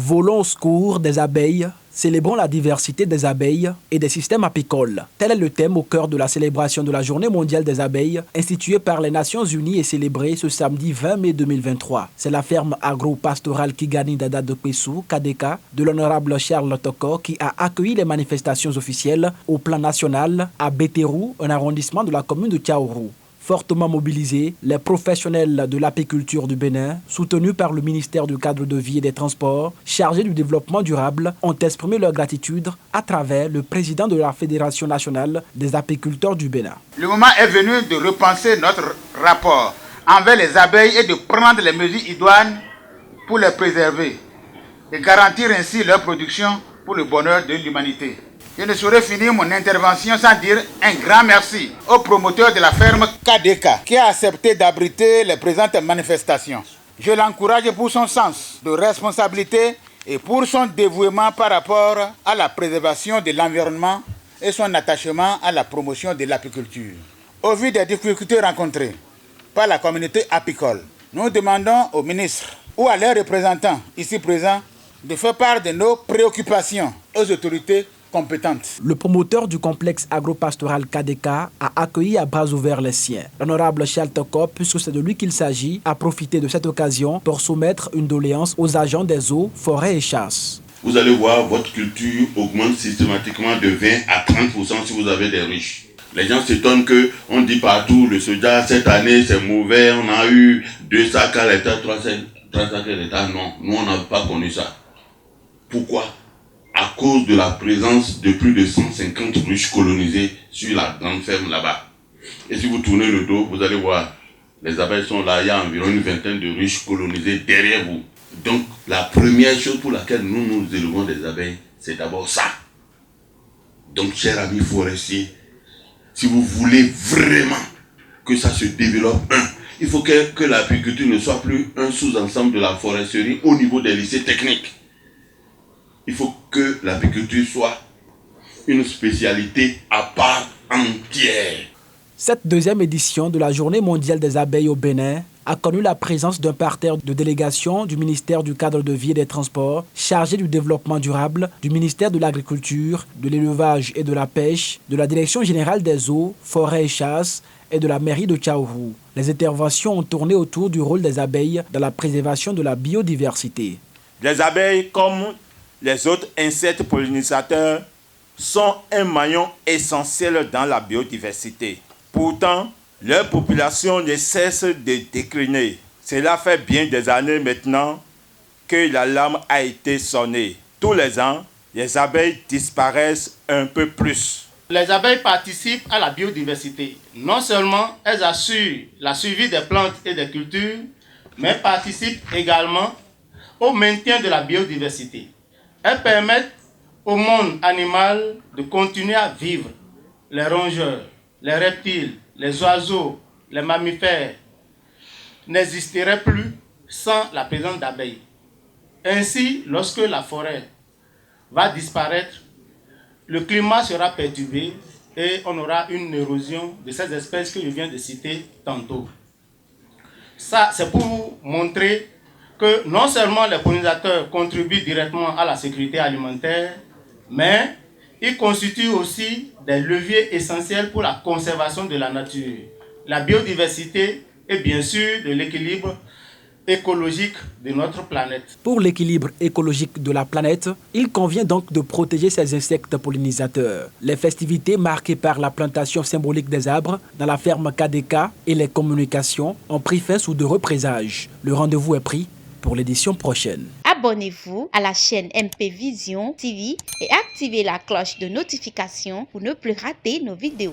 Volons au secours des abeilles, célébrons la diversité des abeilles et des systèmes apicoles. Tel est le thème au cœur de la célébration de la Journée mondiale des abeilles, instituée par les Nations Unies et célébrée ce samedi 20 mai 2023. C'est la ferme agro-pastorale Kigani Dada de Kwesou, KDK, de l'honorable Charles Toko, qui a accueilli les manifestations officielles au plan national à Bétérou, un arrondissement de la commune de Tchaourou. Fortement mobilisés, les professionnels de l'apiculture du Bénin, soutenus par le ministère du Cadre de Vie et des Transports, chargé du développement durable, ont exprimé leur gratitude à travers le président de la Fédération nationale des apiculteurs du Bénin. Le moment est venu de repenser notre rapport envers les abeilles et de prendre les mesures idoines pour les préserver et garantir ainsi leur production pour le bonheur de l'humanité. Je ne saurais finir mon intervention sans dire un grand merci au promoteur de la ferme KDK qui a accepté d'abriter les présentes manifestations. Je l'encourage pour son sens de responsabilité et pour son dévouement par rapport à la préservation de l'environnement et son attachement à la promotion de l'apiculture. Au vu des difficultés rencontrées par la communauté apicole, nous demandons au ministre ou à leurs représentants ici présents de faire part de nos préoccupations aux autorités compétentes. Le promoteur du complexe agropastoral KDK a accueilli à bras ouverts les siens. L'honorable Charles Toko, puisque c'est de lui qu'il s'agit, a profité de cette occasion pour soumettre une doléance aux agents des eaux, forêts et chasses. Vous allez voir, votre culture augmente systématiquement de 20 à 30% si vous avez des ruches. Les gens s'étonnent qu'on dit partout, le soja, cette année, c'est mauvais, on a eu 2 sacs à l'hectare, 3 sacs à l'hectare. Non, nous, on n'a pas connu ça. Pourquoi ? À cause de la présence de plus de 150 ruches colonisées sur la grande ferme là-bas. Et si vous tournez le dos, vous allez voir, les abeilles sont là, il y a environ une vingtaine de ruches colonisées derrière vous. Donc, la première chose pour laquelle nous élevons des abeilles, c'est d'abord ça. Donc, chers amis forestiers, si vous voulez vraiment que ça se développe, il faut que l'apiculture ne soit plus un sous-ensemble de la foresterie au niveau des lycées techniques. Il faut que l'apiculture soit une spécialité à part entière. Cette deuxième édition de la Journée mondiale des abeilles au Bénin a connu la présence d'un parterre de délégations du ministère du Cadre de Vie et des Transports, chargé du développement durable, du ministère de l'Agriculture, de l'Élevage et de la Pêche, de la Direction générale des eaux, forêts et chasses et de la mairie de Tchaourou. Les interventions ont tourné autour du rôle des abeilles dans la préservation de la biodiversité. Les abeilles, comme les autres insectes pollinisateurs, sont un maillon essentiel dans la biodiversité. Pourtant, leur population ne cesse de décliner. Cela fait bien des années maintenant que l'alarme a été sonnée. Tous les ans, les abeilles disparaissent un peu plus. Les abeilles participent à la biodiversité. Non seulement elles assurent la survie des plantes et des cultures, mais participent également au maintien de la biodiversité. Elles permettent au monde animal de continuer à vivre. Les rongeurs, les reptiles, les oiseaux, les mammifères n'existeraient plus sans la présence d'abeilles. Ainsi, lorsque la forêt va disparaître, le climat sera perturbé et on aura une érosion de ces espèces que je viens de citer tantôt. Ça, c'est pour vous montrer que non seulement les pollinisateurs contribuent directement à la sécurité alimentaire, mais ils constituent aussi des leviers essentiels pour la conservation de la nature, la biodiversité et bien sûr de l'équilibre écologique de notre planète. Pour l'équilibre écologique de la planète, il convient donc de protéger ces insectes pollinisateurs. Les festivités marquées par la plantation symbolique des arbres dans la ferme KDK et les communications ont pris fin sous de représages. Le rendez-vous est pris pour l'édition prochaine. Abonnez-vous à la chaîne MP Vision TV et activez la cloche de notification pour ne plus rater nos vidéos.